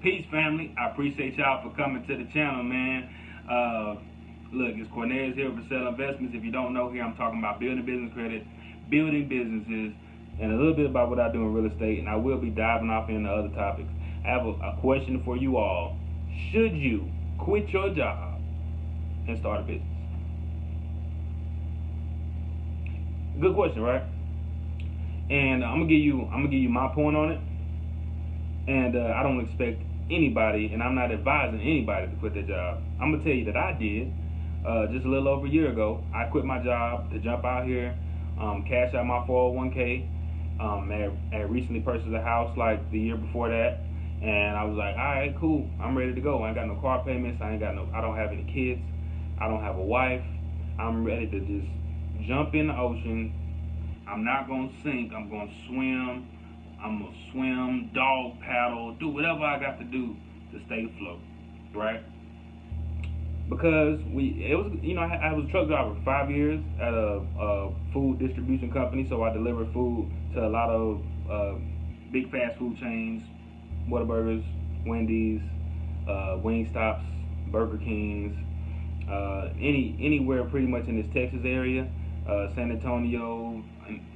Peace, family. I appreciate y'all for coming to the channel, man. Look, it's Cornelius here for Sell Investments. If you don't know, here I'm talking about building business credit, building businesses, and a little bit about what I do in real estate, and I will be diving off into other topics. I have a question for you all. Should you quit your job and start a business? Good question, right? And I'm gonna give you my point on it. And I don't expect anybody, and I'm not advising anybody to quit their job. I'm gonna tell you that I did just a little over a year ago. I quit my job to jump out here, cash out my 401k. I had recently purchased a house like the year before that, and I was like, all right, cool, I'm ready to go. I ain't got no car payments. I don't have any kids. I don't have a wife. I'm ready to just jump in the ocean. I'm not gonna sink. I'm gonna swim. I'm gonna swim, dog paddle, do whatever I got to do to stay afloat, right? Because I was a truck driver for 5 years at a food distribution company, so I delivered food to a lot of big fast food chains, Whataburgers, Wendy's, Wingstops, Burger Kings, anywhere pretty much in this Texas area, San Antonio,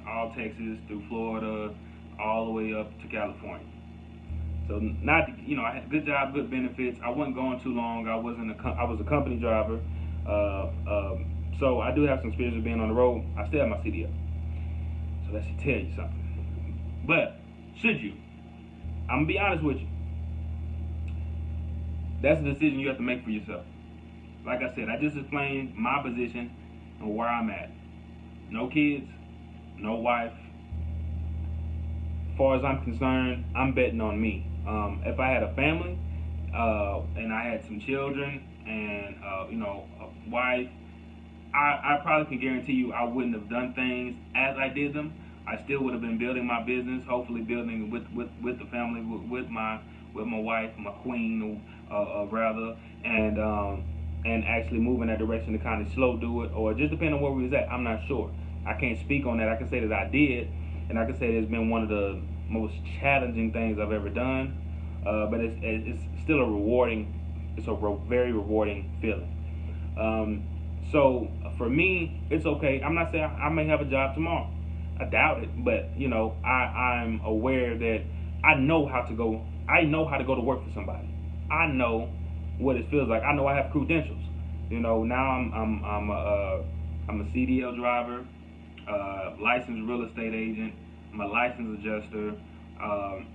all Texas through Florida, all the way up to California. So I had a good job, good benefits. I wasn't going too long. I was a company driver. So I do have some experience of being on the road. I still have my CDL. So that should tell you something. But should you? I'm gonna be honest with you. That's a decision you have to make for yourself. Like I said, I just explained my position and where I'm at. No kids, no wife. As far as I'm concerned, I'm betting on me. If I had a family and I had some children and a wife, I probably can guarantee you I wouldn't have done things as I did them. I still would have been building my business, hopefully building with the family, with my wife, my queen, rather, and actually moving that direction to kind of slow do it, or just depending on where we was at. I'm not sure. I can't speak on that. I can say that I did. And I can say it's been one of the most challenging things I've ever done, but it's still a very rewarding feeling. So for me, it's okay. I'm not saying I may have a job tomorrow. I doubt it, but I'm aware that I know how to go. I know how to go to work for somebody. I know what it feels like. I know I have credentials. Now I'm a CDL driver. Licensed real estate agent. I'm a licensed adjuster,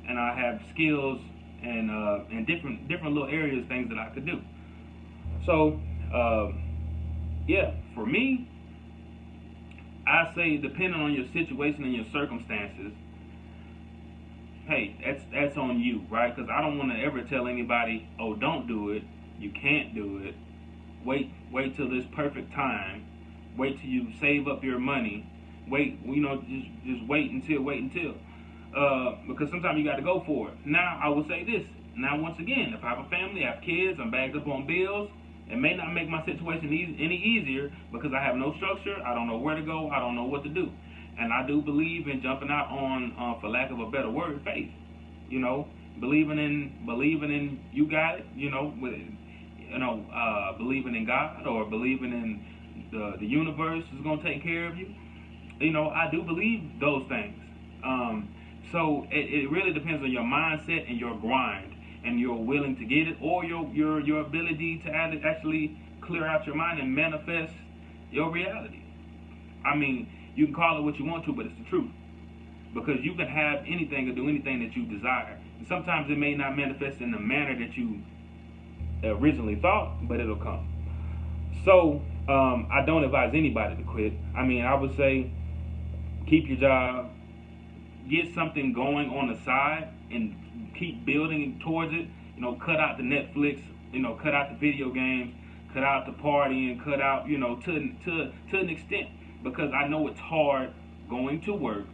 and I have skills and different little areas, things that I could do. So, for me, I say depending on your situation and your circumstances, hey, that's on you, right? Because I don't want to ever tell anybody, oh, don't do it. You can't do it. Wait till this perfect time. Wait till you save up your money. Wait, just wait until. Because sometimes you got to go for it. Now, I will say this. Now, once again, if I have a family, I have kids, I'm backed up on bills, it may not make my situation any easier because I have no structure, I don't know where to go, I don't know what to do. And I do believe in jumping out on, for lack of a better word, faith. Believing in you got it, believing in God or believing in the universe is going to take care of you. I do believe those things. So it really depends on your mindset and your grind, and you're willing to get it, or your ability to actually clear out your mind and manifest your reality. I mean, you can call it what you want to, but it's the truth. Because you can have anything or do anything that you desire. And sometimes it may not manifest in the manner that you originally thought, but it'll come. So I don't advise anybody to quit. I mean, I would say keep your job, get something going on the side, and keep building towards it. Cut out the Netflix, cut out the video games, cut out the partying, cut out, to an extent, because I know it's hard going to work,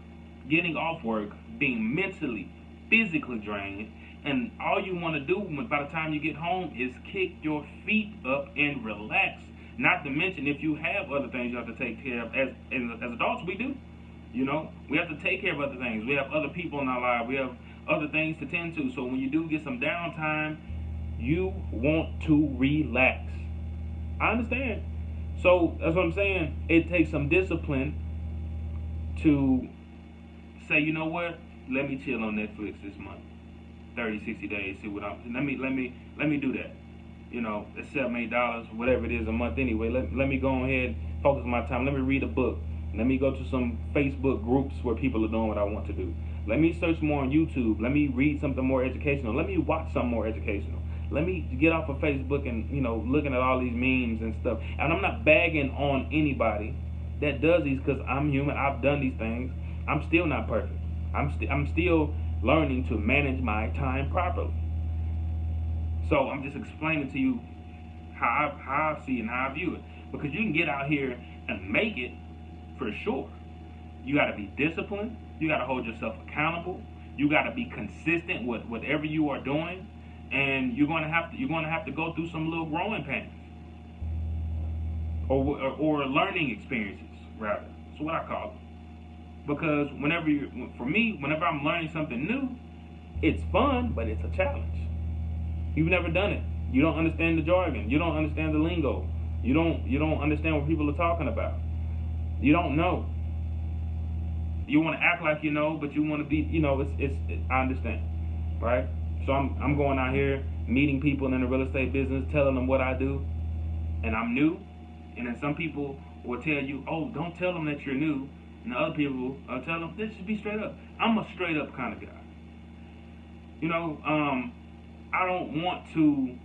getting off work, being mentally, physically drained, and all you want to do by the time you get home is kick your feet up and relax. Not to mention, if you have other things you have to take care of, as adults we do. We have to take care of other things. We have other people in our life. We have other things to tend to. So when you do get some downtime, you want to relax. I understand. So that's what I'm saying. It takes some discipline to say, you know what? Let me chill on Netflix this month. 30, 60 days, see what I'm let me do that. You know, it's $7, $8, whatever it is a month anyway. Let me go ahead, focus my time. Let me read a book. Let me go to some Facebook groups where people are doing what I want to do. Let me search more on YouTube. Let me read something more educational. Let me watch something more educational. Let me get off of Facebook and, you know, looking at all these memes and stuff. And I'm not bagging on anybody that does these, because I'm human. I've done these things. I'm still not perfect. I'm still learning to manage my time properly. So I'm just explaining to you how I see and how I view it. Because you can get out here and make it for sure. You got to be disciplined. You got to hold yourself accountable. You got to be consistent with whatever you are doing, and you're going to have to go through some little growing pains or learning experiences, rather. That's what I call it. Because whenever I'm learning something new, it's fun, but it's a challenge. You've never done it. You don't understand the jargon. You don't understand the lingo. You don't understand what people are talking about. You don't know. You want to act like you know, but you want to be, you know, I understand, right? So I'm going out here meeting people in the real estate business, telling them what I do, and I'm new. And then some people will tell you, oh, don't tell them that you're new. And the other people tell them, this should be straight up. I'm a straight up kind of guy. You know, I don't want to,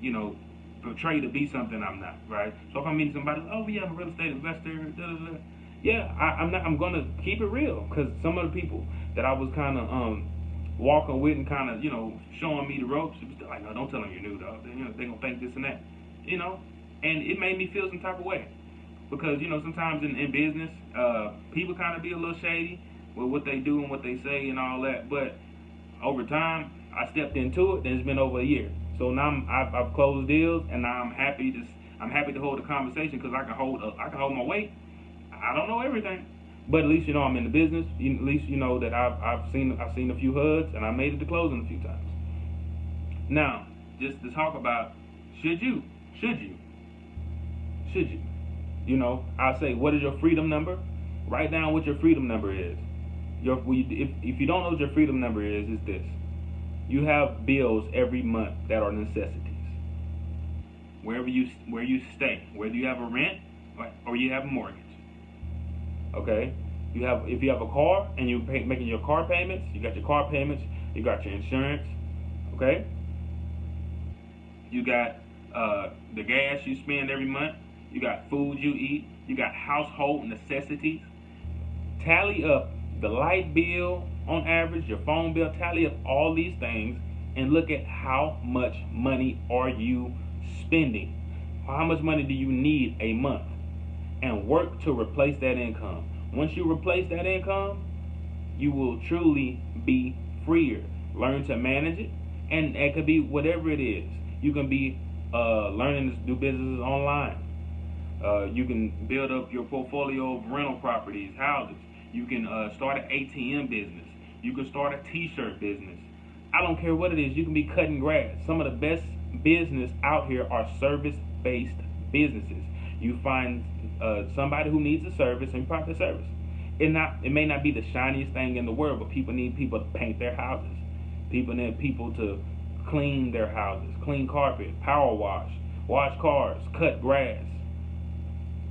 you know, portray to be something I'm not, right? So if I'm meeting somebody, oh yeah, I'm a real estate investor, da da da. Yeah, I'm gonna keep it real, because some of the people that I was kind of walking with and kind of, you know, showing me the ropes, it was still like, no, don't tell them you're new, dog. You know, they're gonna think this and that, you know. And it made me feel some type of way, because, you know, sometimes in business, people kind of be a little shady with what they do and what they say and all that. But over time, I stepped into it, and it's been over a year. So now I've closed deals, and now I'm happy to hold a conversation, because I can hold my weight. I don't know everything, but at least, you know, I'm in the business. At least you know that I've seen a few HUDs, and I made it to closing a few times. Now, just to talk about, should you? You know, I say, what is your freedom number? Write down what your freedom number is. If you don't know what your freedom number is, it's this. You have bills every month that are necessities. Where you stay, whether you have a rent or you have a mortgage. Okay? If you have a car and you're making your car payments, you got your car payments, you got your insurance. Okay? You got the gas you spend every month. You got food you eat. You got household necessities. Tally up the light bill on average, your phone bill. Tally up all these things and look at how much money are you spending. How much money do you need a month? And work to replace that income. Once you replace that income, you will truly be freer. Learn to manage it, and it could be whatever it is. You can be learning to do businesses online. You can build up your portfolio of rental properties, houses. You can start an ATM business. You can start a t-shirt business. I don't care what it is. You can be cutting grass. Some of the best business out here are service-based businesses. You find somebody who needs a service and provide the service. It may not be the shiniest thing in the world, but people need people to paint their houses. People need people to clean their houses, clean carpet, power wash cars, cut grass.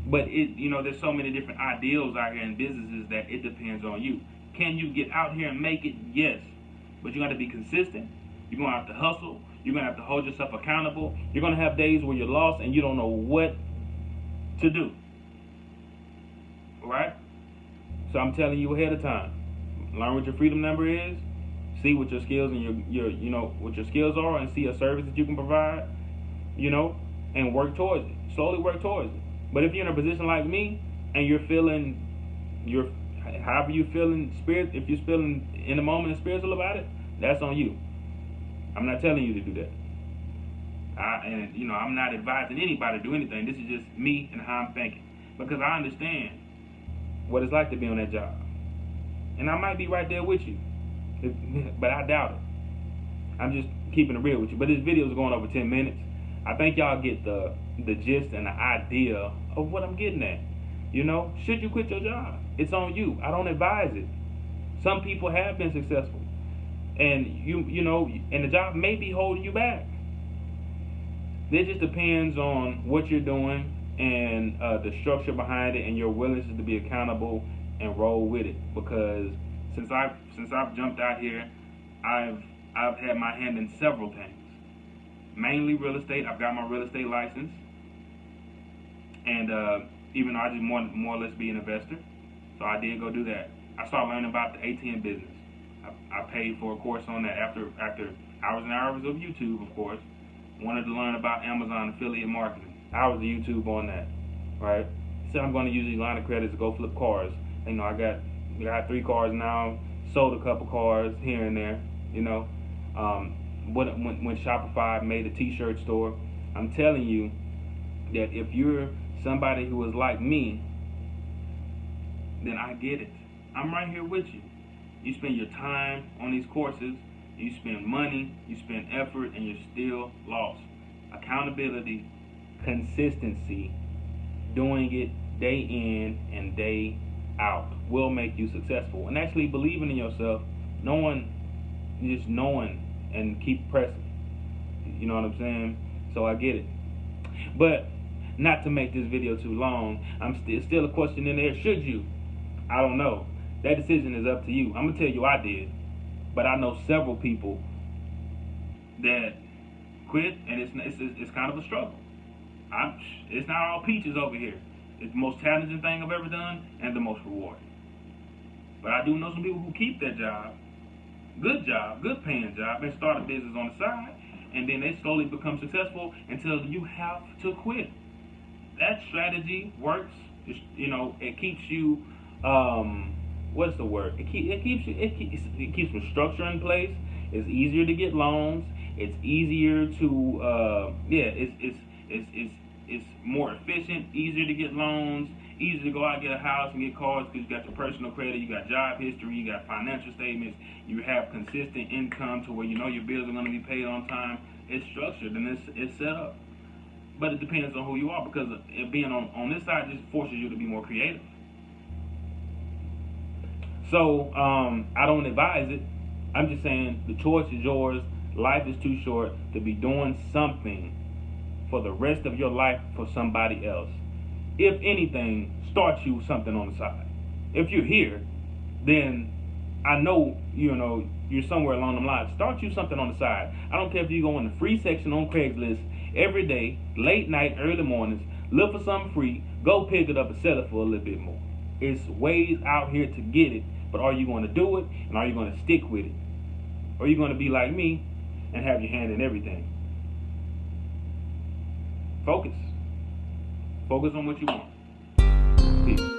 But there's so many different ideals out here in businesses that it depends on you. Can you get out here and make it? Yes. But you got to be consistent. You're going to have to hustle. You're going to have to hold yourself accountable. You're going to have days where you're lost and you don't know what to do. All right? So I'm telling you ahead of time. Learn what your freedom number is. See what your skills and what your skills are, and see a service that you can provide, and work towards it. Slowly work towards it. But if you're in a position like me and you're feeling however you feeling spirit, if you're feeling in the moment and spiritual about it, that's on you. I'm not telling you to do that. I'm not advising anybody to do anything. This is just me and how I'm thinking, because I understand what it's like to be on that job. and I might be right there with you, but I doubt it. I'm just keeping it real with you. But this video is going over 10 minutes. I think y'all get the gist and the idea of what I'm getting at. You know, should you quit your job? It's on you. I don't advise it. Some people have been successful, and you know, and the job may be holding you back. It just depends on what you're doing and the structure behind it, and your willingness to be accountable and roll with it. Because since I've jumped out here, I've had my hand in several things. Mainly real estate. I've got my real estate license, and even though I just more or less be an investor, so I did go do that. I started learning about the ATM business. I paid for a course on that after hours and hours of YouTube, of course. Wanted to learn about Amazon affiliate marketing. Hours of YouTube on that, right? So I'm going to use these line of credits to go flip cars. You know, I got 3 cars now. Sold a couple cars here and there. You know, when Shopify made a T-shirt store, I'm telling you that if you're somebody who is like me, then I get it. I'm right here with you. You spend your time on these courses, you spend money, you spend effort, and you're still lost. Accountability, consistency, doing it day in and day out will make you successful. And actually believing in yourself, just knowing and keep pressing. You know what I'm saying? So I get it. But not to make this video too long, it's still a question in there. Should you? I don't know. That decision is up to you. I'm gonna tell you I did, but I know several people that quit, and it's kind of a struggle. It's not all peaches over here. It's the most challenging thing I've ever done and the most rewarding. But I do know some people who keep that job, good paying job, and start a business on the side, and then they slowly become successful until you have to quit. That strategy works. You know, it keeps you. What's the word? It keeps some structure in place. It's easier to get loans. It's easier to it's more efficient. Easier to get loans. Easier to go out and get a house and get cars because you got your personal credit, you got job history, you got financial statements, you have consistent income to where you know your bills are going to be paid on time. It's structured and it's set up. But it depends on who you are, because it being on this side just forces you to be more creative. So I don't advise it. I'm just saying the choice is yours. Life is too short to be doing something for the rest of your life for somebody else. If anything, start you something on the side. If you're here, then I know you're somewhere along the lines. Start you something on the side. I don't care if you go in the free section on Craigslist every day, late night, early mornings, look for something free, go pick it up and sell it for a little bit more. It's ways out here to get it, but are you going to do it, and are you going to stick with it? Or are you going to be like me and have your hand in everything? Focus. Focus on what you want. Peace.